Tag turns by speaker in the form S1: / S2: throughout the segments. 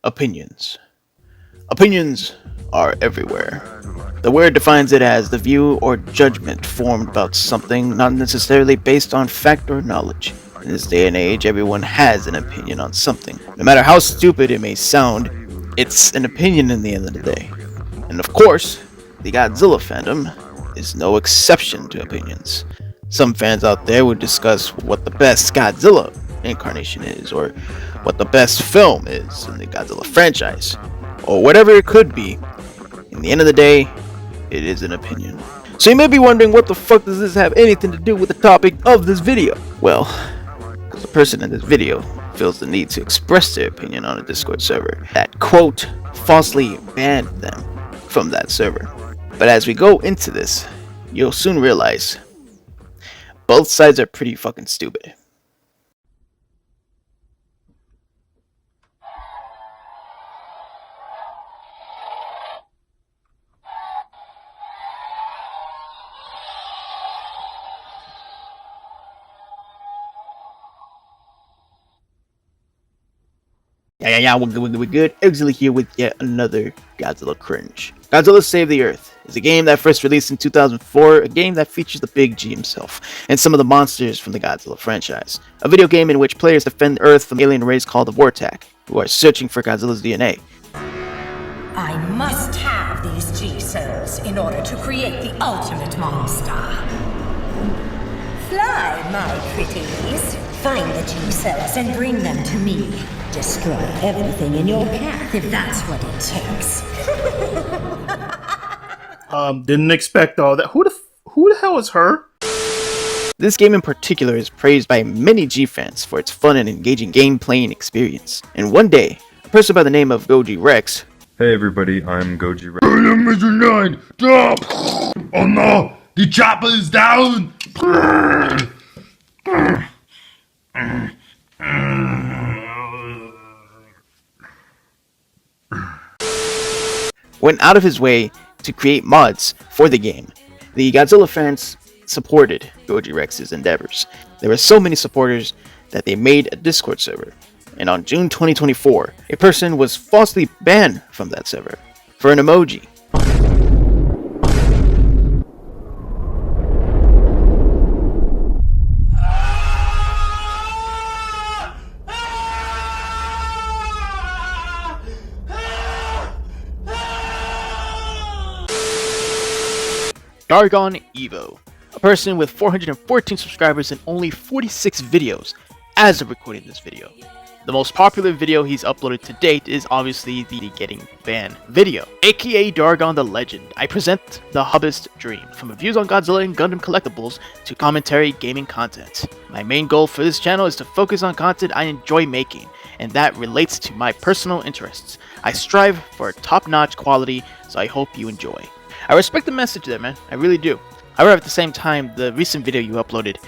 S1: Opinions. Opinions are everywhere. The word defines it as the view or judgment formed about something, not necessarily based on fact or knowledge. In this day and age, everyone has an opinion on something. No matter how stupid it may sound, it's an opinion in the end of the day. And of course, the Godzilla fandom is no exception to opinions. Some fans out there would discuss what the best Godzilla incarnation is, or what the best film is in the Godzilla franchise, or whatever it could be. In the end of the day, it is an opinion. So you may be wondering, what the fuck does this have anything to do with the topic of this video? Well, because the person in this video feels the need to express their opinion on a Discord server that, quote, falsely banned them from that server. But as we go into this, you'll soon realize both sides are pretty fucking stupid. Yeah, we're good. Exily here with yet another Godzilla cringe. Godzilla Save the Earth is a game that first released in 2004, a game that features the Big G himself, and some of the monsters from the Godzilla franchise. A video game in which players defend Earth from an alien race called the Vortak, who are searching for Godzilla's DNA.
S2: I must have these G-cells in order to create the ultimate monster. Fly, my pretties. Find the G-cells and bring them to me. Destroy everything in your path if that's what it takes.
S3: Didn't expect all that. Who the hell is her?
S1: This game in particular is praised by many G fans for its fun and engaging game playing experience. And one day, a person by the name of Goji Rex.
S4: Hey everybody, I'm Goji Rex.
S5: Mr. 9, stop! Oh no, the chopper is down!
S1: Went out of his way to create mods for the game. The Godzilla fans supported Goji Rex's endeavors. There were so many supporters that they made a Discord server. And on June 2024, a person was falsely banned from that server for an emoji. Dargon Evo, a person with 414 subscribers and only 46 videos as of recording this video. The most popular video he's uploaded to date is obviously the getting banned video. AKA Dargon the Legend, I present the Hubby's dream, from reviews on Godzilla and Gundam collectibles to commentary gaming content. My main goal for this channel is to focus on content I enjoy making, and that relates to my personal interests. I strive for top-notch quality, so I hope you enjoy. I respect the message there, man. I really do. However, at the same time, the recent video you uploaded,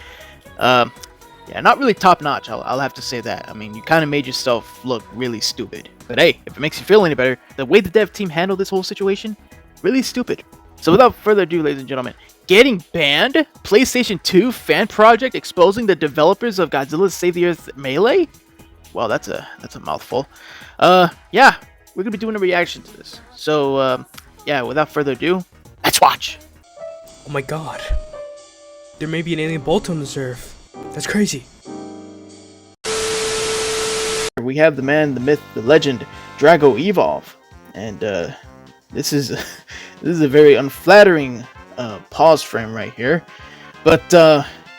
S1: yeah, not really top-notch, I'll have to say that. I mean, you kind of made yourself look really stupid. But hey, if it makes you feel any better, the way the dev team handled this whole situation, really stupid. So without further ado, ladies and gentlemen, getting banned? PlayStation 2 fan project exposing the developers of Godzilla's Save the Earth Melee? Well, that's a mouthful. Yeah, we're gonna be doing a reaction to this. So, yeah, without further ado, let's watch!
S6: Oh my god. There may be an alien bolt on the serve. That's crazy.
S1: We have the man, the myth, the legend, Drago Evolve. And this is a very unflattering pause frame right here. But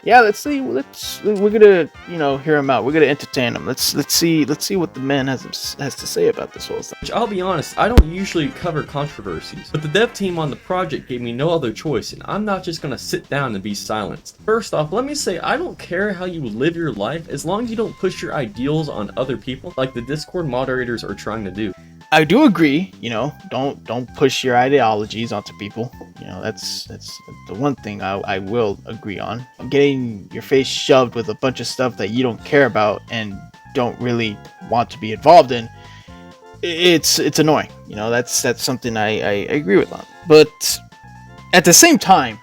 S1: yeah, we're gonna, you know, hear him out. We're gonna entertain him. Let's see what the man has to say about this whole thing.
S7: I'll be honest, I don't usually cover controversies, but the dev team on the project gave me no other choice, and I'm not just gonna sit down and be silenced. First off, let me say I don't care how you live your life as long as you don't push your ideals on other people like the Discord moderators are trying to do.
S1: I do agree, you know, don't push your ideologies onto people. You know, that's the one thing I will agree on. Getting your face shoved with a bunch of stuff that you don't care about and don't really want to be involved in, it's annoying. You know, that's something I agree with on. But at the same time,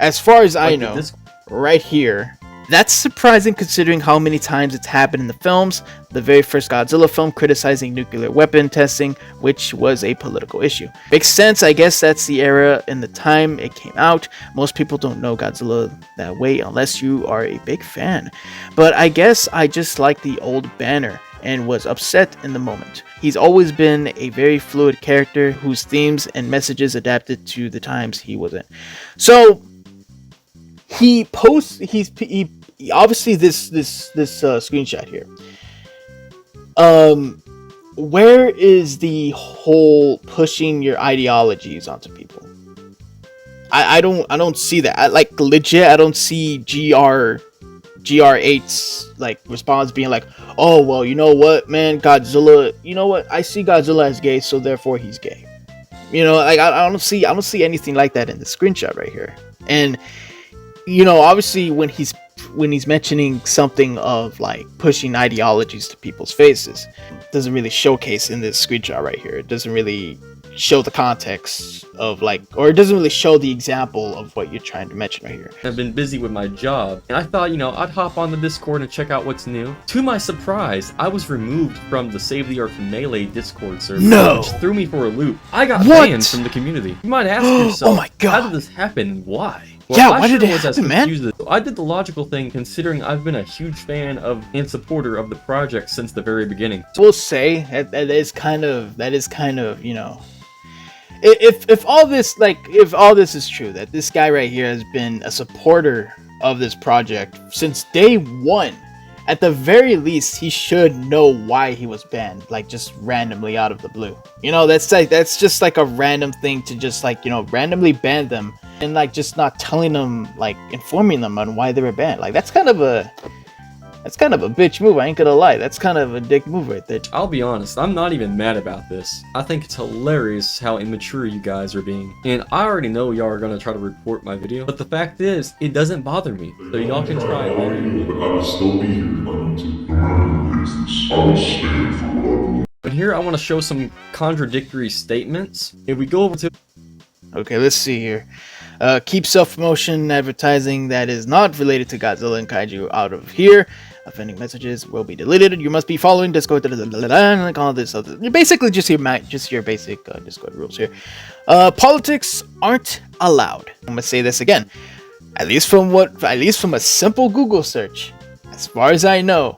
S1: as far as I know, right here, That's surprising considering how many times it's happened in the films. The very first Godzilla film criticizing nuclear weapon testing, which was a political issue. Makes sense, I guess that's the era and the time it came out. Most people don't know Godzilla that way unless you are a big fan. But I guess I just like the old banner and was upset in the moment. He's always been a very fluid character whose themes and messages adapted to the times he was in. So he obviously this screenshot here. Where is the whole pushing your ideologies onto people? I don't see that. I don't see GR8's like response being like, oh well, you know what, man, Godzilla, you know what, I see Godzilla as gay, so therefore he's gay. You know, like I don't see anything like that in the screenshot right here. And you know, obviously when he's mentioning something of like pushing ideologies to people's faces, it doesn't really showcase in this screenshot right here. It doesn't really show the context of like, or it doesn't really show the example of what you're trying to mention right here.
S7: I've been busy with my job, and I thought, you know, I'd hop on the Discord and check out what's new. To my surprise, I was removed from the Save the Earth Melee Discord server,
S1: No!
S7: which threw me for a loop. I got
S1: What?
S7: banned from the community. You might ask yourself,
S1: Oh my God.
S7: how did this happen and why? Well,
S1: Yeah,
S7: I
S1: why did
S7: sure
S1: it
S7: was as
S1: happen, man?
S7: confused as- I did the logical thing considering I've been a huge fan of and supporter of the project since the very beginning.
S1: We'll say that is kind of, you know, if all this is true, that this guy right here has been a supporter of this project since day one, at the very least he should know why he was banned, like just randomly out of the blue. You know, that's just like a random thing to just like, you know, randomly ban them and like just not telling them, like informing them on why they were banned. Like that's kind of a bitch move, I ain't gonna lie. That's kind of a dick move right there.
S7: I'll be honest, I'm not even mad about this. I think it's hilarious how immature you guys are being. And I already know y'all are gonna try to report my video, but the fact is, it doesn't bother me. So y'all can try it all you want.
S5: I will still be here if I need to. No matter who hates this, I will stand for what I believe.
S7: But here I want to show some contradictory statements. If we go over to
S1: Okay, let's see here. Keep self-promotion advertising that is not related to Godzilla and Kaiju out of here. Offending messages will be deleted. You must be following Discord, like all this other. Basically, just your basic Discord rules here. Politics aren't allowed. I'm gonna say this again. At least from a simple Google search, as far as I know,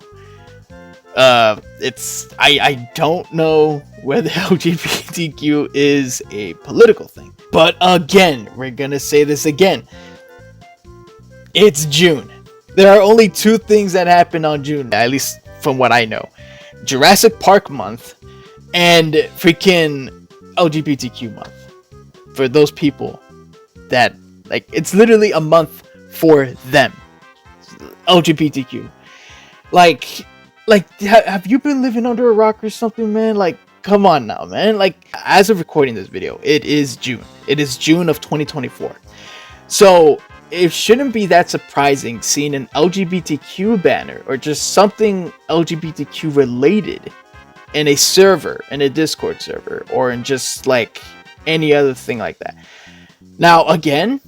S1: I don't know whether LGBTQ is a political thing. But again, we're gonna say this again. It's June. There are only two things that happen on June, at least from what I know. Jurassic Park month and freaking LGBTQ month. For those people that, like, it's literally a month for them. LGBTQ. Like, have you been living under a rock or something, man? Like, come on now, man. Like, as of recording this video, it is June. It is June of 2024. So it shouldn't be that surprising seeing an LGBTQ banner or just something LGBTQ related in a server, in a Discord server, or in just like any other thing like that. Now, again,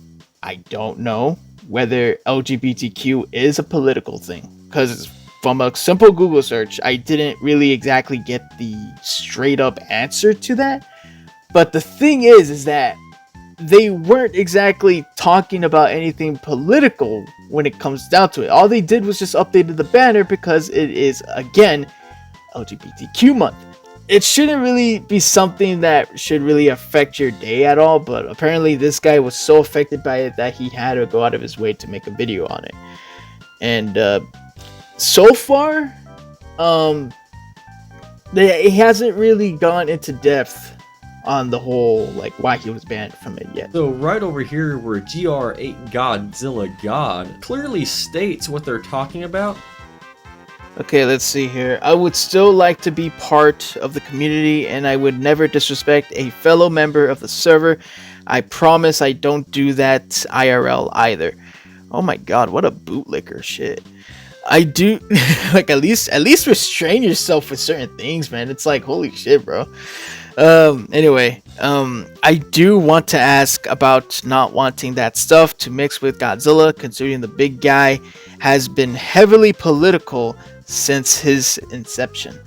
S1: I don't know whether LGBTQ is a political thing, because from a simple Google search, I didn't really exactly get the straight up answer to that. But the thing is that they weren't exactly talking about anything political when it comes down to it. All they did was just updated the banner because it is, again, LGBTQ month. It shouldn't really be something that should really affect your day at all, but apparently this guy was so affected by it that he had to go out of his way to make a video on it. And so far, it hasn't really gone into depth on the whole, like, why he was banned from it yet.
S7: So right over here where GR8 Godzilla God clearly states what they're talking about.
S1: Okay, let's see here. I would still like to be part of the community, and I would never disrespect a fellow member of the server. I promise I don't do that IRL either. Oh my god, what a bootlicker shit. I do, like, at least restrain yourself with certain things, man. It's like, holy shit, bro. Anyway, I do want to ask about not wanting that stuff to mix with Godzilla, considering the big guy has been heavily political since his inception.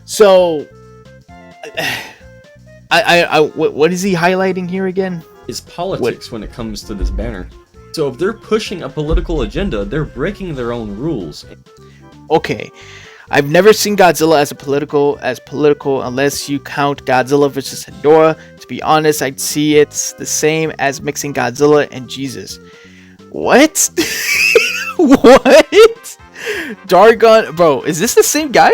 S1: So, what is he highlighting here again?
S7: Is politics when it comes to this banner. So if they're pushing a political agenda, they're breaking their own rules.
S1: Okay, I've never seen Godzilla as political unless you count Godzilla vs. Hedorah. To be honest, I'd see it's the same as mixing Godzilla and Jesus. What? What? Dargon, bro, is this the same guy?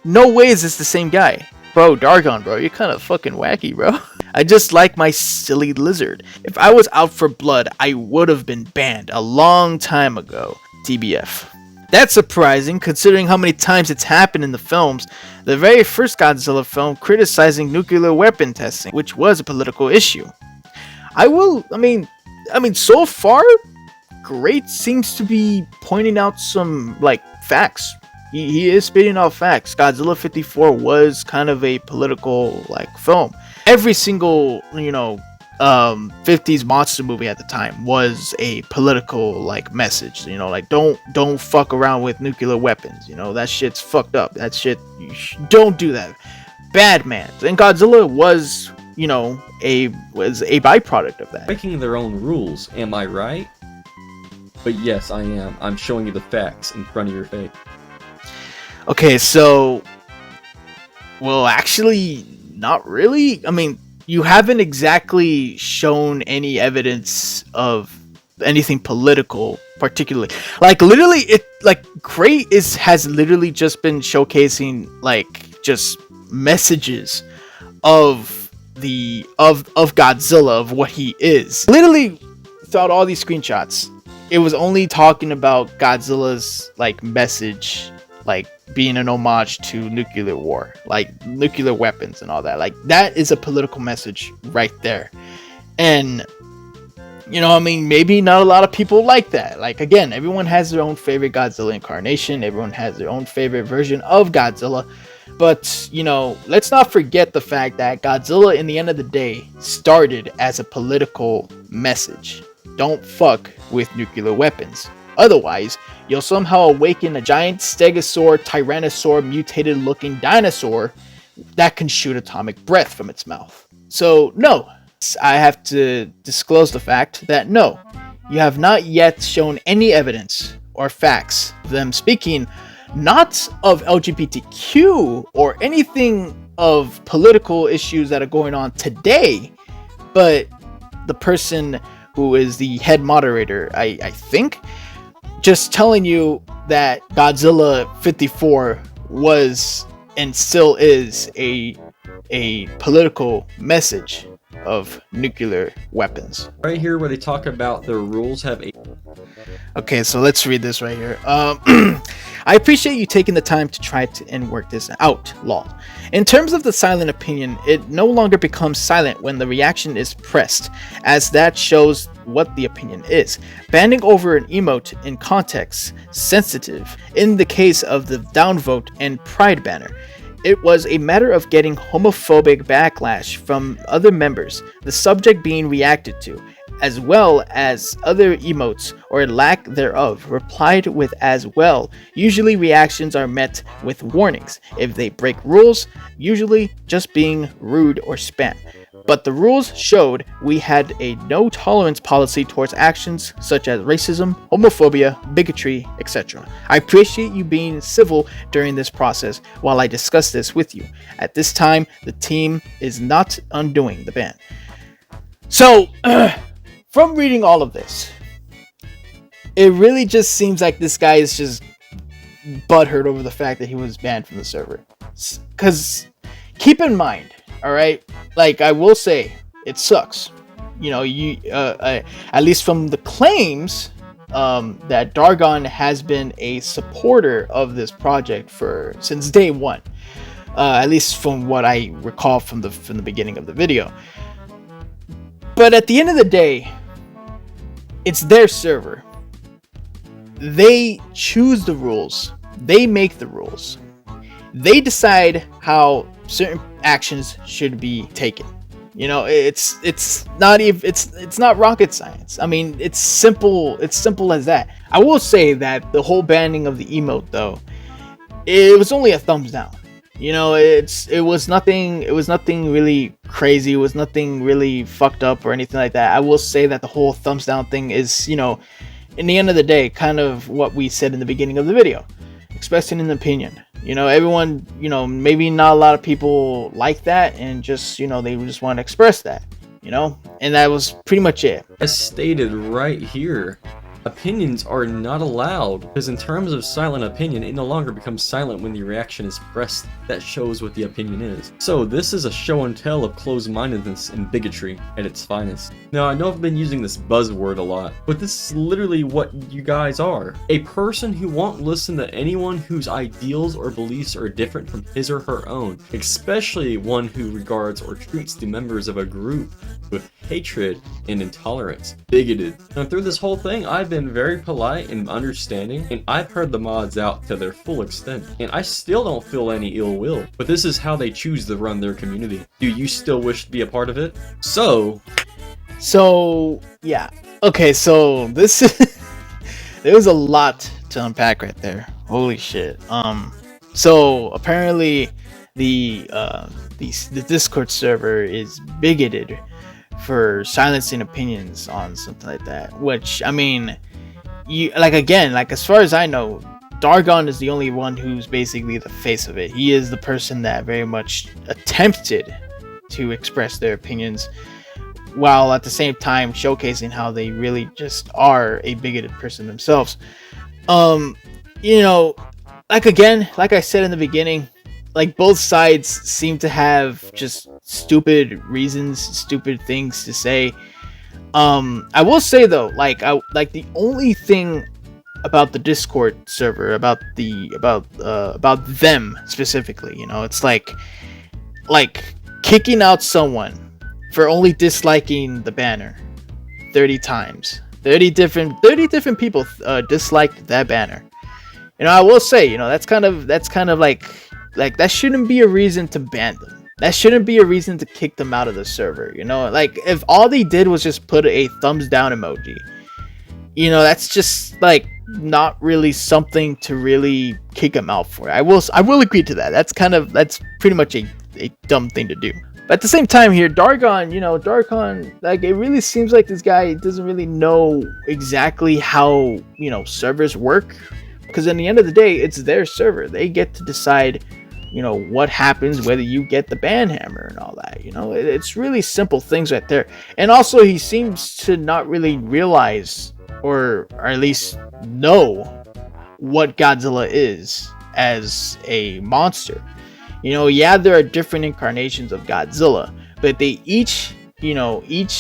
S1: No way is this the same guy. Bro, Dargon, bro, you're kind of fucking wacky, bro. I just like my silly lizard. If I was out for blood, I would have been banned a long time ago. TBF. That's surprising considering how many times it's happened in the films. The very first Godzilla film criticizing nuclear weapon testing, which was a political issue. I mean, so far, Great seems to be pointing out some, like, facts. He is spitting out facts. Godzilla 54 was kind of a political, like, film. Every single, 50s monster movie at the time was a political, like, message. Like, don't fuck around with nuclear weapons. That shit's fucked up. That shit, don't do that. Bad man. And Godzilla was, a byproduct of that.
S7: Breaking their own rules, am I right? But yes, I am. I'm showing you the facts in front of your face.
S1: Okay, so, well, actually, not really. I mean, you haven't exactly shown any evidence of anything political, particularly. Like, literally, Crate has literally just been showcasing, like, just messages of Godzilla, of what he is. Literally, throughout all these screenshots, it was only talking about Godzilla's, like, message, like, being an homage to nuclear war, like nuclear weapons and all that. Like, that is a political message right there. And maybe not a lot of people like that. Like, again, everyone has their own favorite Godzilla incarnation, everyone has their own favorite version of Godzilla. But let's not forget the fact that Godzilla, in the end of the day, started as a political message. Don't fuck with nuclear weapons. Otherwise, you'll somehow awaken a giant stegosaur, tyrannosaur, mutated looking dinosaur that can shoot atomic breath from its mouth. So, no, I have to disclose the fact that no, you have not yet shown any evidence or facts of them speaking not of LGBTQ or anything of political issues that are going on today, but the person who is the head moderator, I think, just telling you that Godzilla 54 was and still is a political message of nuclear weapons.
S7: Right here where they talk about their rules have a...
S1: Okay, so let's read this right here. I appreciate you taking the time to try and work this out, lol. In terms of the silent opinion, it no longer becomes silent when the reaction is pressed, as that shows what the opinion is. Banding over an emote in context sensitive in the case of the downvote and pride banner. It was a matter of getting homophobic backlash from other members, the subject being reacted to, as well as other emotes or lack thereof replied with as well. Usually reactions are met with warnings if they break rules, usually just being rude or spam. But the rules showed we had a no tolerance policy towards actions such as racism, homophobia, bigotry, etc. I appreciate you being civil during this process while I discuss this with you. At this time, the team is not undoing the ban. So, from reading all of this, it really just seems like this guy is just butthurt over the fact that he was banned from the server. Because, keep in mind, alright, like, I will say, it sucks. At least from the claims, that Dargon has been a supporter of this project since day one. At least from what I recall from the beginning of the video. But at the end of the day, it's their server. They choose the rules. They make the rules. They decide how certain actions should be taken. You know, it's not even it's not rocket science. I mean, it's simple as that. I will say that the whole banning of the emote, though, it was only a thumbs down. You know, it was nothing really crazy. It was nothing really fucked up or anything like that. I will say that the whole thumbs down thing is, you know, in the end of the day, kind of what we said in the beginning of the video, expressing an opinion. You know, everyone, you know, maybe not a lot of people like that, and just, you know, they just want to express that, you know, and that was pretty much it.
S7: As stated right here, opinions are not allowed, because in terms of silent opinion, it no longer becomes silent when the reaction is pressed. That shows what the opinion is. So this is a show and tell of closed-mindedness and bigotry at its finest. Now, I know I've been using this buzzword a lot, but this is literally what you guys are. A person who won't listen to anyone whose ideals or beliefs are different from his or her own, especially one who regards or treats the members of a group with hatred and intolerance. Bigoted. Now, through this whole thing, I've been very polite and understanding, and I've heard the mods out to their full extent, and I still don't feel any ill will, but this is how they choose to run their community. Do you still wish to be a part of it? So
S1: yeah, okay, so this there was a lot to unpack right there. Holy shit. So apparently the Discord server is bigoted for silencing opinions on something like that, which, I mean, you like as far as I know, Dargon is the only one who's basically the face of it. He is the person that very much attempted to express their opinions, while at the same time showcasing how they really just are a bigoted person themselves. You know, like I said in the beginning, like both sides seem to have just stupid reasons, stupid things to say. I will say though, like the only thing about the Discord server, about them specifically, you know, it's like kicking out someone for only disliking the banner 30 times. 30 different people disliked that banner. You know, I will say, you know, that's kind of like that shouldn't be a reason to ban them. That shouldn't be a reason to kick them out of the server. You know, like if all they did was just put a thumbs down emoji, you know, that's just like not really something to really kick them out for. I will agree to that. That's pretty much a dumb thing to do. But at the same time here, Dargon, like, it really seems like this guy doesn't really know exactly how, you know, servers work. Because in the end of the day, it's their server. They get to decide, you know, what happens, whether you get the ban hammer and all that. You know, it's really simple things right there. And also, he seems to not really realize, or at least know, what Godzilla is as a monster. You know, yeah, there are different incarnations of Godzilla, but they each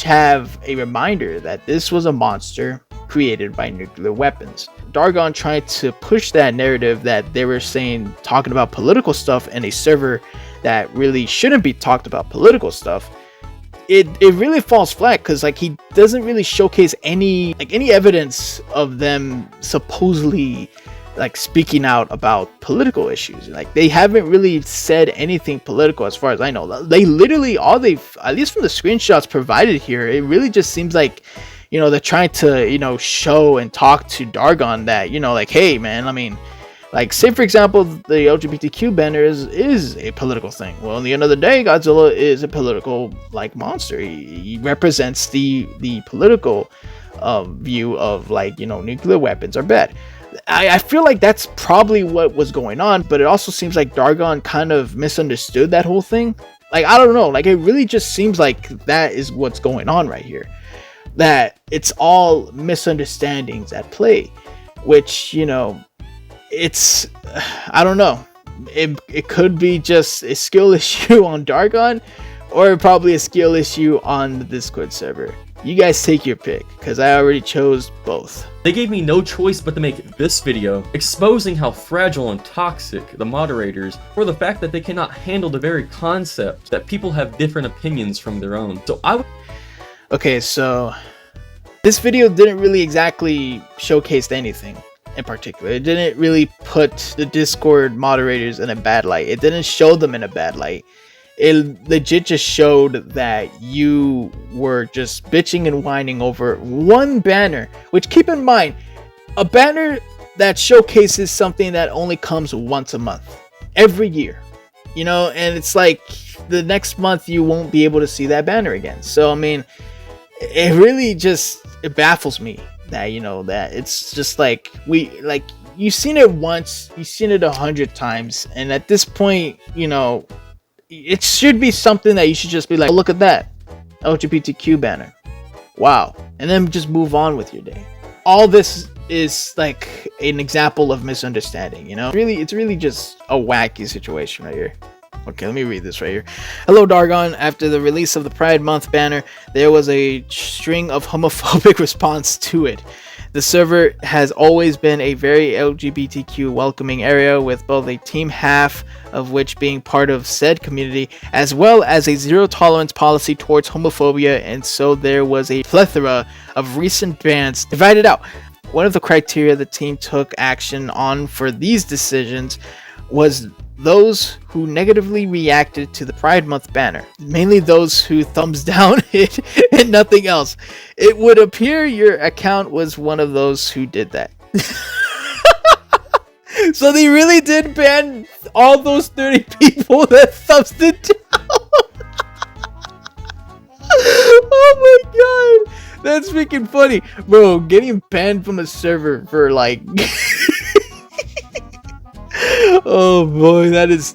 S1: have a reminder that this was a monster created by nuclear weapons. Dargon tried to push that narrative that they were talking about political stuff in a server that really shouldn't be talked about political stuff. It really falls flat, because like he doesn't really showcase any evidence of them supposedly like speaking out about political issues. Like, they haven't really said anything political as far as I know. They literally, at least from the screenshots provided here, it really just seems like, you know, they're trying to, you know, show and talk to Dargon that, you know, like, hey man, I mean, like, say for example, the LGBTQ banner is a political thing. Well, in the end of the day, Godzilla is a political like monster. He represents the political view of, like, you know, nuclear weapons are bad. I feel like that's probably what was going on, but it also seems like Dargon kind of misunderstood that whole thing. Like, I don't know, like, it really just seems like that is what's going on right here. That it's all misunderstandings at play, which, you know, it's, I don't know. It could be just a skill issue on Dargon, or probably a skill issue on the Discord server. You guys take your pick, because I already chose both.
S7: They gave me no choice but to make this video, exposing how fragile and toxic the moderators, or the fact that they cannot handle the very concept that people have different opinions from their own. So
S1: Okay, so this video didn't really exactly showcase anything. in particular. It didn't really put the Discord moderators in a bad light. It didn't show them in a bad light. It legit just showed that you were just bitching and whining over one banner, which, keep in mind, a banner that showcases something that only comes once a month, every year, you know, and it's like the next month you won't be able to see that banner again. So I mean, it really just, it baffles me that, you know, that it's just like, you've seen it once, you've seen it 100 times, and at this point, you know, it should be something that you should just be like, oh, look at that LGBTQ banner, wow, and then just move on with your day. All this is like an example of misunderstanding, you know. It's really just a wacky situation right here. Okay, let me read this right here. Hello, Dargon. After the release of the Pride Month banner, there was a string of homophobic response to it. The server has always been a very LGBTQ welcoming area, with both a team half of which being part of said community, as well as a zero tolerance policy towards homophobia, and so there was a plethora of recent bans divided out. One of the criteria the team took action on for these decisions was those who negatively reacted to the Pride Month banner, mainly those who thumbs down it and nothing else. It would appear your account was one of those who did that. So they really did ban all those 30 people that thumbs it down. Oh my god, that's freaking funny, bro. Getting banned from a server for like oh boy, that is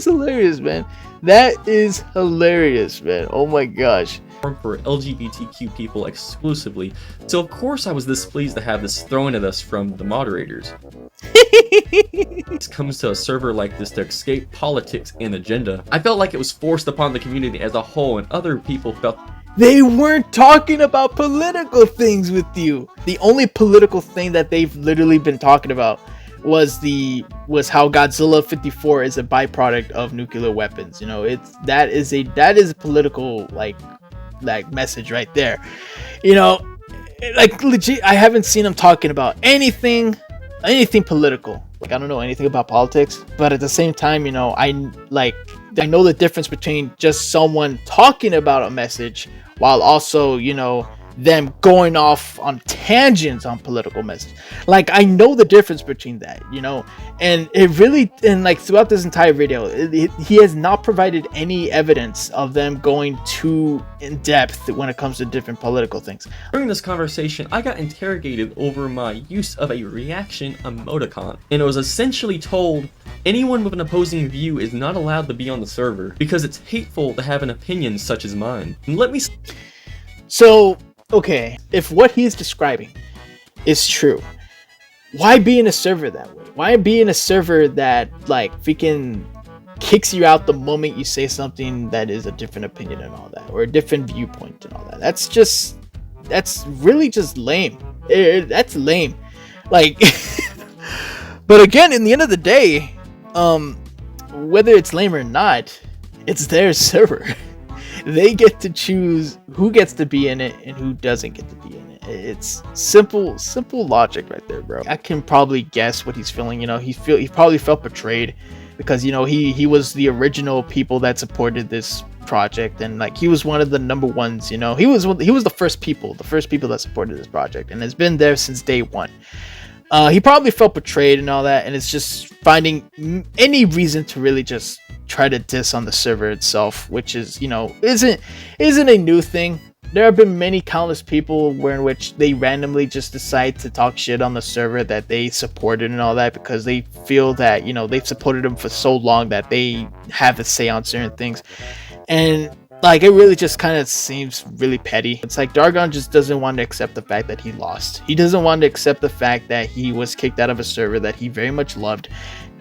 S1: hilarious, man. That is hilarious, man. Oh my gosh.
S7: For LGBTQ people exclusively, so of course I was displeased to have this thrown at us from the moderators. It comes to a server like this to escape politics and agenda. I felt like it was forced upon the community as a whole, and other people felt
S1: they weren't talking about political things with you. The only political thing that they've literally been talking about was how Godzilla 54 is a byproduct of nuclear weapons. You know, that is a political like message right there. You know, like legit, I haven't seen them talking about anything political. Like, I don't know anything about politics, but at the same time, you know, I know the difference between just someone talking about a message while also, you know, them going off on tangents on political message. Like, I know the difference between that, you know, and it really, and like throughout this entire video, he has not provided any evidence of them going too in depth when it comes to different political things.
S7: During this conversation, I got interrogated over my use of a reaction emoticon, and it was essentially told anyone with an opposing view is not allowed to be on the server because it's hateful to have an opinion such as mine. And let me
S1: so okay, if what he's describing is true, why be in a server that way? Why be in a server that like freaking kicks you out the moment you say something that is a different opinion and all that, or a different viewpoint and all that? That's really just lame. That's lame. Like, but again, in the end of the day, whether it's lame or not, it's their server. They get to choose who gets to be in it and who doesn't get to be in it. It's simple logic right there, bro. I can probably guess what he's feeling. You know, he probably felt betrayed because, you know, he was the original people that supported this project, and like he was one of the number ones. You know, he was the first people that supported this project, and it's been there since day one. He probably felt betrayed and all that, and it's just finding any reason to really just try to diss on the server itself, which is, you know, isn't a new thing. There have been many countless people in which they randomly just decide to talk shit on the server that they supported and all that because they feel that, you know, they've supported them for so long that they have a say on certain things. And like, it really just kind of seems really petty. It's like Dargon just doesn't want to accept the fact that he lost. He doesn't want to accept the fact that he was kicked out of a server that he very much loved.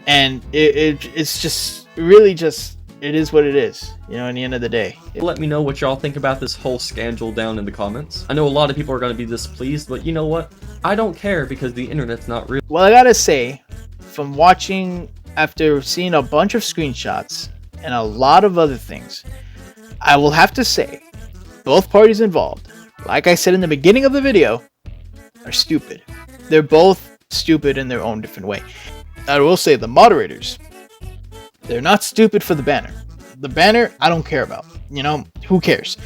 S1: And it's just really just, it is what it is, you know, in the end of the day.
S7: Let me know what y'all think about this whole scandal down in the comments. I know a lot of people are going to be displeased, but you know what? I don't care because the internet's not real.
S1: Well, I gotta say, from watching, after seeing a bunch of screenshots and a lot of other things, I will have to say, both parties involved, like I said in the beginning of the video, are stupid. They're both stupid in their own different way. I will say the moderators, they're not stupid for the banner. The banner, I don't care about. You know, who cares?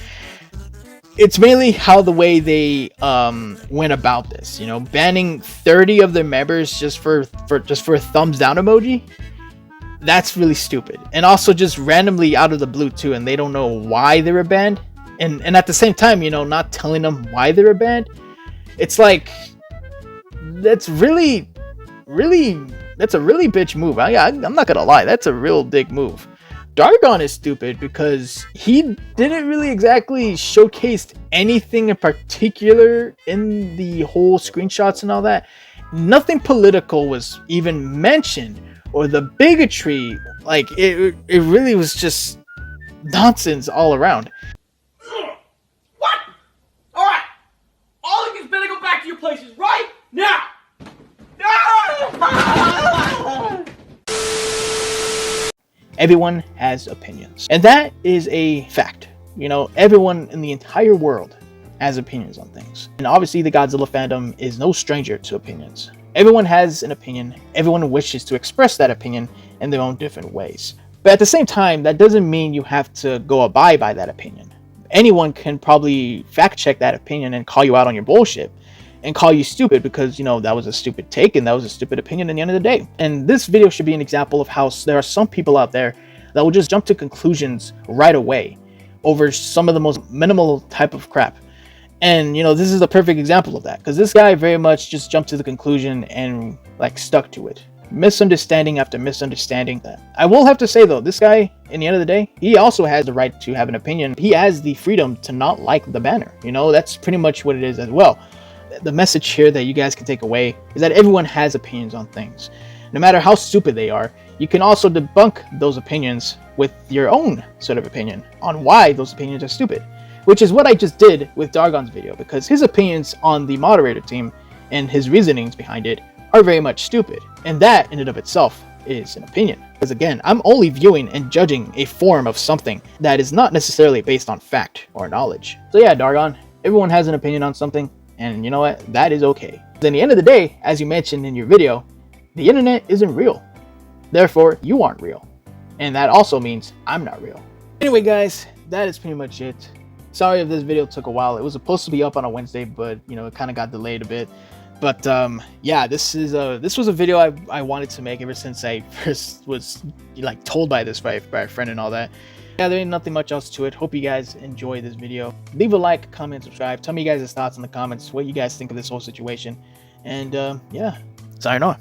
S1: It's mainly how the way they went about this. You know, banning 30 of their members just for a thumbs down emoji. That's really stupid. And also just randomly out of the blue too, and they don't know why they were banned. And at the same time, you know, not telling them why they were banned. It's like, that's really that's a really bitch move. I'm not gonna lie, that's a real dick move. Dargon is stupid because he didn't really exactly showcase anything in particular in the whole screenshots and all that. Nothing political was even mentioned, or the bigotry. Like it really was just nonsense all around.
S8: What? All right, all of you better go back to your places right now.
S1: Everyone has opinions, and that is a fact. You know, everyone in the entire world has opinions on things, and obviously the Godzilla fandom is no stranger to opinions. Everyone has an opinion, everyone wishes to express that opinion in their own different ways, but at the same time, that doesn't mean you have to go abide by that opinion. Anyone can probably fact check that opinion and call you out on your bullshit and call you stupid because, you know, that was a stupid take and that was a stupid opinion at the end of the day. And this video should be an example of how there are some people out there that will just jump to conclusions right away over some of the most minimal type of crap. And, you know, this is a perfect example of that, because this guy very much just jumped to the conclusion and like stuck to it. Misunderstanding after misunderstanding. I will have to say though, this guy, in the end of the day, he also has the right to have an opinion. He has the freedom to not like the banner. You know, that's pretty much what it is as well. The message here that you guys can take away is that everyone has opinions on things. No matter how stupid they are, you can also debunk those opinions with your own sort of opinion on why those opinions are stupid. Which is what I just did with Dargon's video, because his opinions on the moderator team and his reasonings behind it are very much stupid. And that in and of itself is an opinion. Because again, I'm only viewing and judging a form of something that is not necessarily based on fact or knowledge. So yeah, Dargon, everyone has an opinion on something. And you know what? That is okay. At the end of the day, as you mentioned in your video, the internet isn't real. Therefore, you aren't real. And that also means I'm not real. Anyway, guys, that is pretty much it. Sorry if this video took a while. It was supposed to be up on a Wednesday, but you know, it kind of got delayed a bit. But yeah, this was a video I wanted to make ever since I first was like told by a friend and all that. Yeah, there ain't nothing much else to it. Hope you guys enjoy this video. Leave a like, comment, subscribe. Tell me you guys' thoughts in the comments, what you guys think of this whole situation. And yeah, sign on.